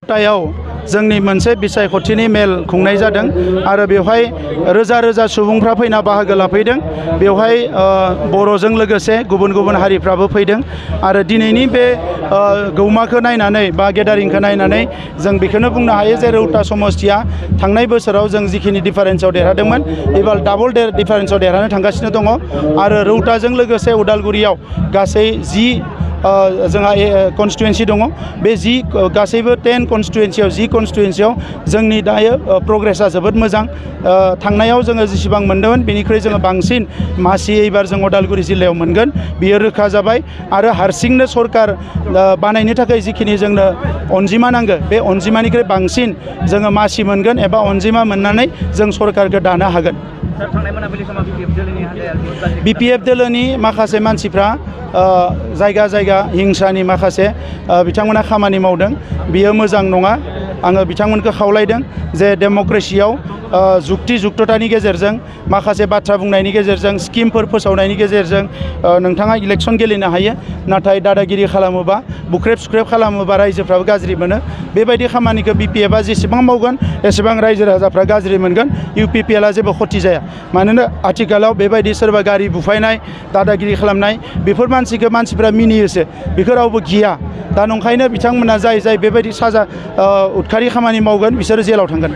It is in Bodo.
रौतायाव जोंनि मोनसे बिसायख'थिनि मेल खुंनाय जादों आरो बेवहाय रोजा रोजा सुबुंफ्रा फैना बाहागो लाफैदों। बेवहाय बर'जों लोगोसे गुबुन गुबुन हारिफ्राबो फैदों आरो दिनैनि बे गौमाखौ नायनानै बा गेदारिंखौ नायनानै जों बेखौनो बुंनो हायो जे रौता समस्तिया थांनाय बोसोराव जों जिखिनि डिफारेन्सआव देरहादोंमोन एबार डाबल डिफारेन्सआव देरहानो थांगासिनो दङ आरो रौताजों लोगोसे उदालगुरियाव गासै 10 जोंहा कन्स्टिटुवेन्सि दङ। बे गासैबो 10 कन्स्टिटुवेन्सियाव 10 कन्स्टिटुवेन्सियाव जोंनि दायो प्रग्रेसा जोबोद मोजां। थांनायाव जोङो जेसेबां मोन्दोंमोन बेनिख्रुइ जोङो बांसिन मासि एबार जों उदालगुरि जिल्लायाव मोनगोन बियो रोखा जाबाय आरो हारसिंनो सरकार बानायनो थाखाय जिखिनि जोंनो अनजिमा नांगौ बे अनजिमानिख्रुइ बांसिन जोङो मासि मोनगोन एबा अनजिमा मोननानै जों सरकारखौ दानो हागोन। BPF दोलोनि माखासे मानसिफ्रा जायगा जायगा हिंसानि माखासे बिथांमोना खामानि मावदों बियो मोजां नङा। आङो बिथांमोनखौ खावलायदों जे डेम'क्रेसियाव जुक्तिजुक्ततानि गेजेरजों माखासे बाथ्रा बुंनायनि गेजेरजों स्किमफोर फोसावनायनि गेजेरजों नोंथाङा इलेक्सन गेलेनो हायो, नाथाय दादागिरि खालामोबा बुख्रेब सुख्रेब खालामोबा रायजोफ्राबो गाज्रि मोनो। बेबायदि खामानिखौ BPFआ जेसेबां मावगोन एसेबां रायजो राजाफ्रा गाज्रि मोनगोन। UPPLआ जेबो खथि जाया, मानोना आथिखालाव बेबायदि सोरबा गारि बुफायनाय दादागिरि खालामनाय बेफोर मानसिखौ मानसिफ्रा मिनियोसो, बेखौ रावबो गिया। दा नंखायनो बिथांमोना जाय बेबायदि साजा उदखारि खामानि मावगोन बिसोरो जेलाव थांगोन।